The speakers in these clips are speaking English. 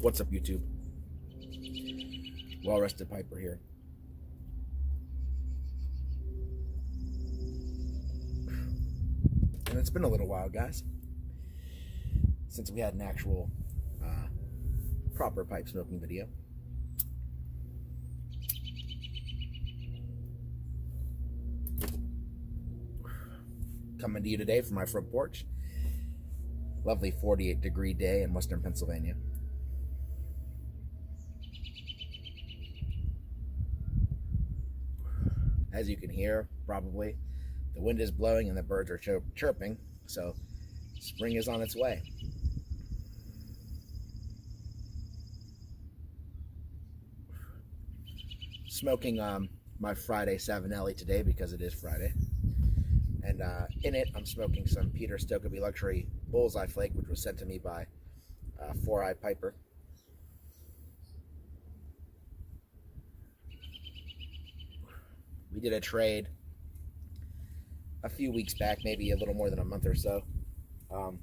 What's up, YouTube? Well Rested Piper here. And it's been a little while, guys, since we had an actual proper pipe smoking video. Coming to you today from my front porch. Lovely 48-degree day in Western Pennsylvania. As you can hear, probably, the wind is blowing and the birds are chirping, so spring is on its way. Smoking my Friday Savinelli today because it is Friday. And in it, I'm smoking some Peter Stokkebye Luxury Bullseye Flake, which was sent to me by Four Eye Piper. We did a trade a few weeks back, maybe a little more than a month or so. And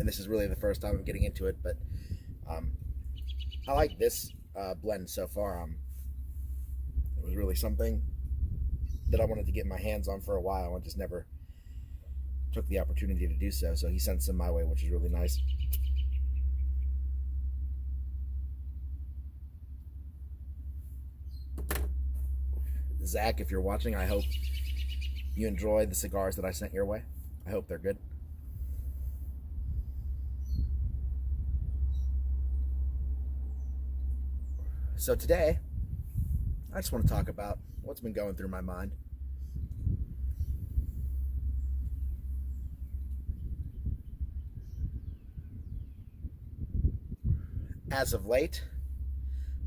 this is really the first time I'm getting into it, but I like this blend so far. It was really something that I wanted to get my hands on for a while and just never took the opportunity to do so. So he sent some my way, which is really nice. Zach, if you're watching, I hope you enjoy the cigars that I sent your way. I hope they're good. So today, I just want to talk about what's been going through my mind. As of late,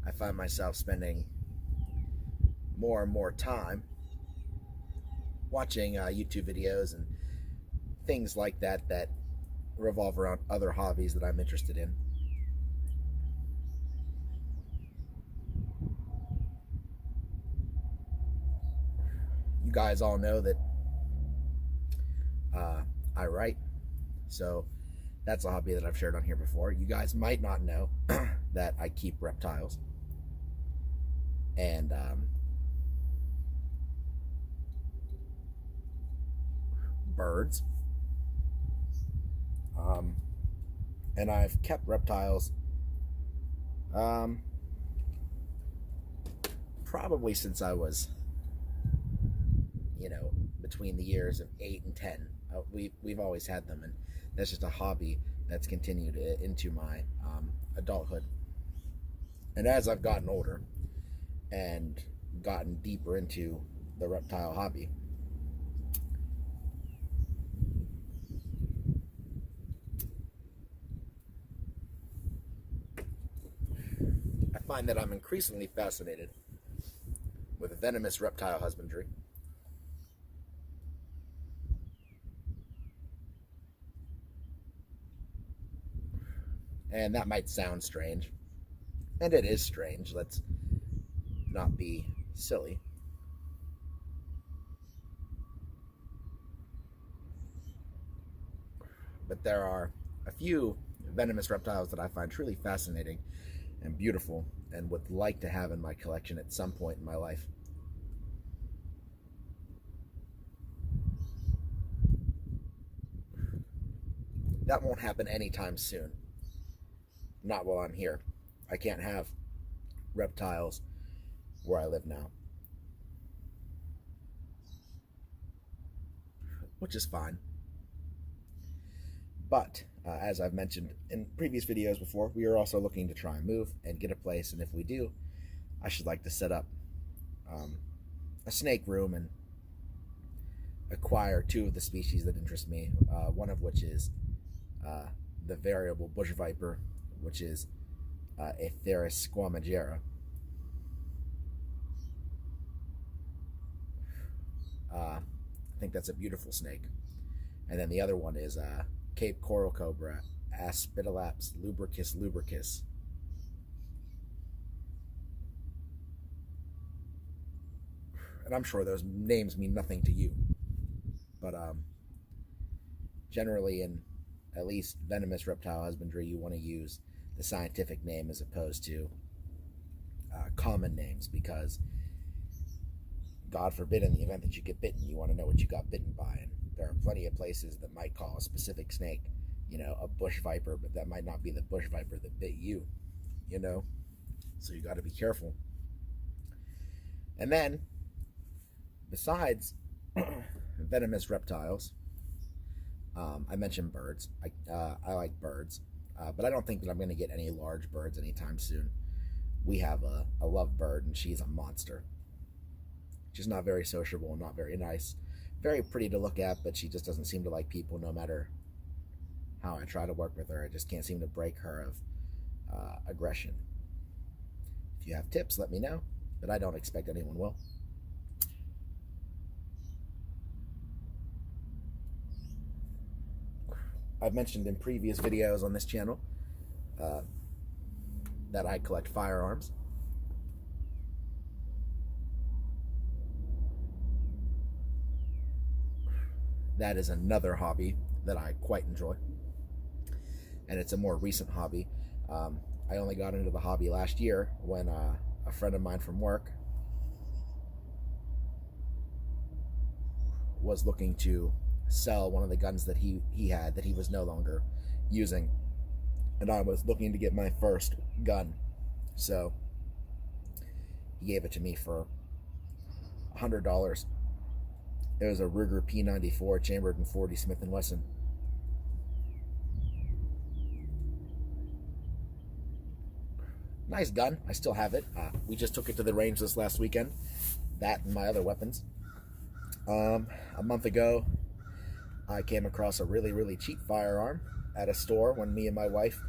I find myself spending more and more time watching YouTube videos and things like that that revolve around other hobbies that I'm interested in. You guys all know that I write, so that's a hobby that I've shared on here before. You guys might not know that I keep reptiles, and birds, and I've kept reptiles probably since I was, between the years of 8 and 10. We've always had them, and that's just a hobby that's continued into my adulthood. And as I've gotten older and gotten deeper into the reptile hobby, I find that I'm increasingly fascinated with venomous reptile husbandry. And that might sound strange, and it is strange. Let's not be silly. But there are a few venomous reptiles that I find truly fascinating and beautiful and would like to have in my collection at some point in my life. That won't happen anytime soon. Not while I'm here. I can't have reptiles where I live now, which is fine. But as I've mentioned in previous videos before, we are also looking to try and move and get a place, and if we do, I should like to set up a snake room and acquire two of the species that interest me, one of which is the variable bush viper, which is Atheris squamigera. I think that's a beautiful snake. And then the other one is Cape Coral Cobra, Aspidolaps lubricus lubricus. And I'm sure those names mean nothing to you, but generally in at least venomous reptile husbandry, you want to use the scientific name as opposed to common names, because God forbid, in the event that you get bitten, you want to know what you got bitten by. And there are plenty of places that might call a specific snake, a bush viper, but that might not be the bush viper that bit you, So you got to be careful. And then, besides venomous reptiles, I mentioned birds. I like birds, but I don't think that I'm going to get any large birds anytime soon. We have a lovebird, and she's a monster. She's not very sociable and not very nice. Very pretty to look at, but she just doesn't seem to like people no matter how I try to work with her. I just can't seem to break her of aggression. If you have tips, let me know, but I don't expect anyone will. I've mentioned in previous videos on this channel that I collect firearms. That is another hobby that I quite enjoy, and it's a more recent hobby. I only got into the hobby last year when a friend of mine from work was looking to sell one of the guns that he had that he was no longer using, and I was looking to get my first gun, so he gave it to me for $100. It was a Ruger P94 chambered in .40 Smith & Wesson. Nice gun. I still have it. We just took it to the range this last weekend. That and my other weapons. A month ago, I came across a really, really cheap firearm at a store when me and my wife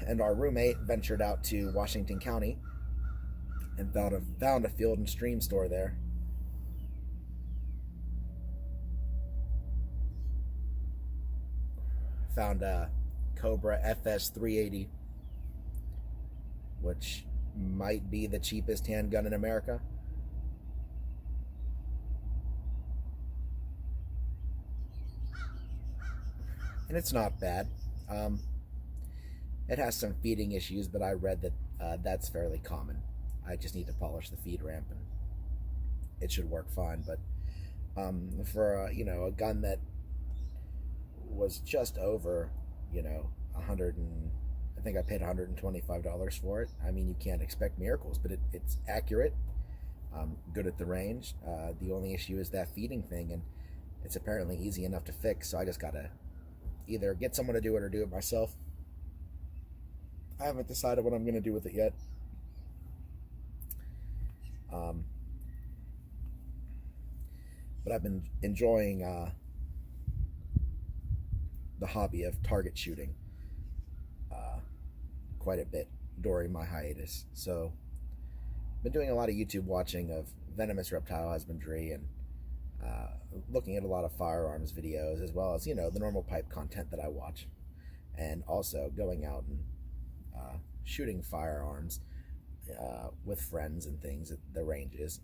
and our roommate ventured out to Washington County and found a Field and Stream store there. Found a Cobra FS 380, which might be the cheapest handgun in America. And it's not bad. It has some feeding issues, but I read that that's fairly common. I just need to polish the feed ramp and it should work fine. But for a gun that was just over, 100 and I think I paid $125 for it. I mean, you can't expect miracles, but it's accurate, good at the range. The only issue is that feeding thing, and it's apparently easy enough to fix, so I just gotta either get someone to do it or do it myself. I haven't decided what I'm gonna do with it yet. But I've been enjoying the hobby of target shooting quite a bit during my hiatus. So I've been doing a lot of YouTube watching of venomous reptile husbandry and looking at a lot of firearms videos, as well as the normal pipe content that I watch, and also going out and shooting firearms with friends and things at the ranges.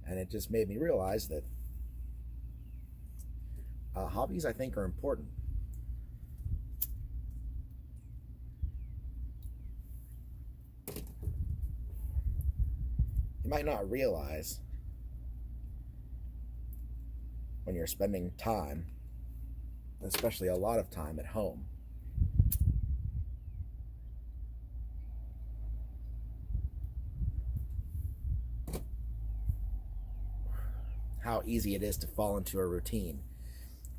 And it just made me realize that hobbies, I think, are important. You might not realize when you're spending time, especially a lot of time at home, how easy it is to fall into a routine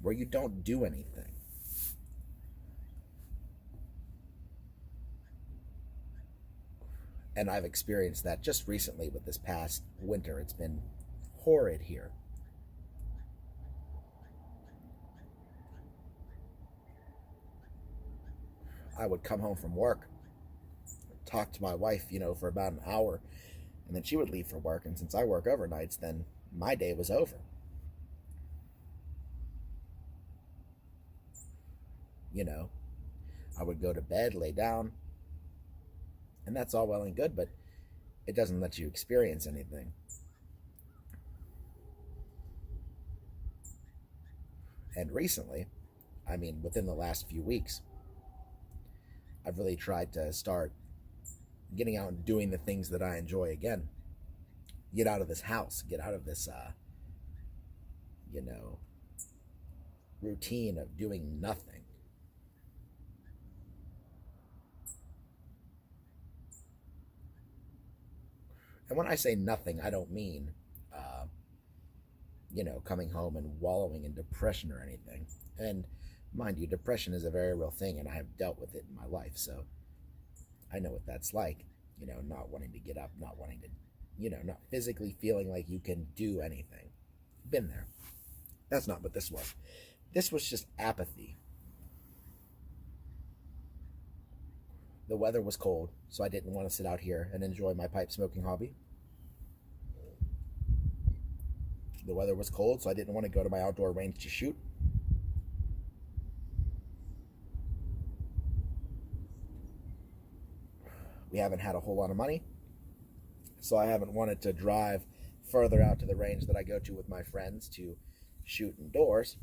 where you don't do anything. And I've experienced that just recently with this past winter. It's been horrid here. I would come home from work, talk to my wife, for about an hour, and then she would leave for work. And since I work overnights, then my day was over. I would go to bed, lay down, and that's all well and good, but it doesn't let you experience anything. And recently, within the last few weeks, I've really tried to start getting out and doing the things that I enjoy again. Get out of this house, get out of this, you know, routine of doing nothing. And when I say nothing, I don't mean, uh, coming home and wallowing in depression or anything. And mind you, depression is a very real thing, and I have dealt with it in my life. So I know what that's like, not wanting to get up, not wanting to, not physically feeling like you can do anything. Been there. That's not what this was. This was just apathy. The weather was cold, so I didn't want to sit out here and enjoy my pipe smoking hobby. The weather was cold, so I didn't want to go to my outdoor range to shoot. We haven't had a whole lot of money, so I haven't wanted to drive further out to the range that I go to with my friends to shoot indoors.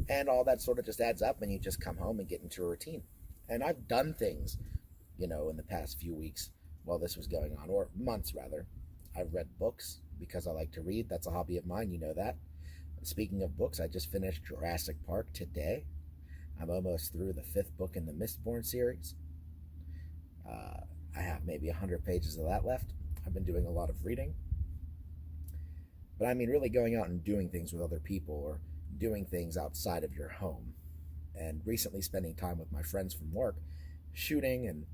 And all that sort of just adds up, and you just come home and get into a routine. And I've done things, in the past few weeks while this was going on, or months rather. I've read books because I like to read. That's a hobby of mine, you know that. Speaking of books, I just finished Jurassic Park today. I'm almost through the 5th book in the Mistborn series. I have maybe 100 pages of that left. I've been doing a lot of reading. But I mean, really going out and doing things with other people, or doing things outside of your home. And recently spending time with my friends from work, shooting and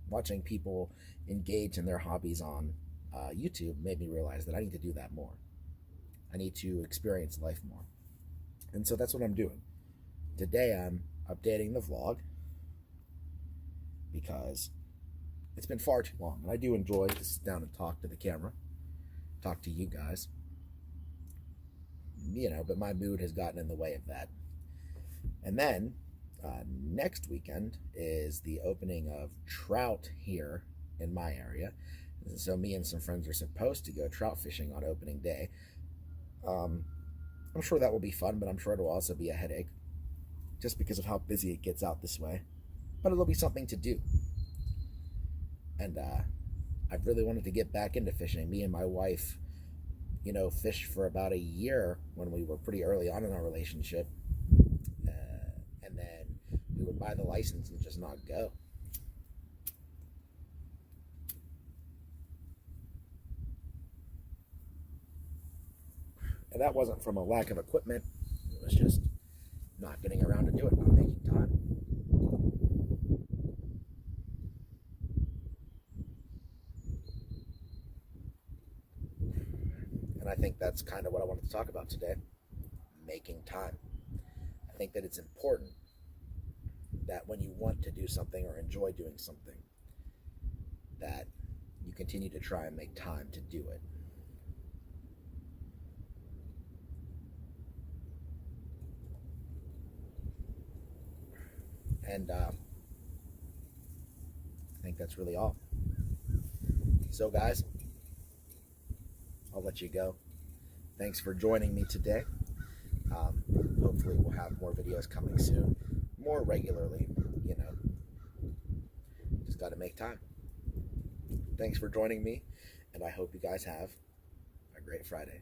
watching people engage in their hobbies on YouTube made me realize that I need to do that more. I need to experience life more. And so that's what I'm doing. Today I'm updating the vlog because it's been far too long. And I do enjoy to sit down and talk to the camera, talk to you guys. But my mood has gotten in the way of that. And then next weekend is the opening of trout here in my area. So me and some friends are supposed to go trout fishing on opening day. I'm sure that will be fun, but I'm sure it will also be a headache just because of how busy it gets out this way. But it'll be something to do. And I've really wanted to get back into fishing. Me and my wife, fished for about a year when we were pretty early on in our relationship. And then we would buy the license and just not go. And that wasn't from a lack of equipment. It was just not getting around to do it, not making time. And I think that's kind of what I wanted to talk about today. Making time. I think that it's important that when you want to do something or enjoy doing something, that you continue to try and make time to do it. And I think that's really all. So guys, I'll let you go. Thanks for joining me today. Hopefully we'll have more videos coming soon, more regularly, just got to make time. Thanks for joining me, and I hope you guys have a great Friday.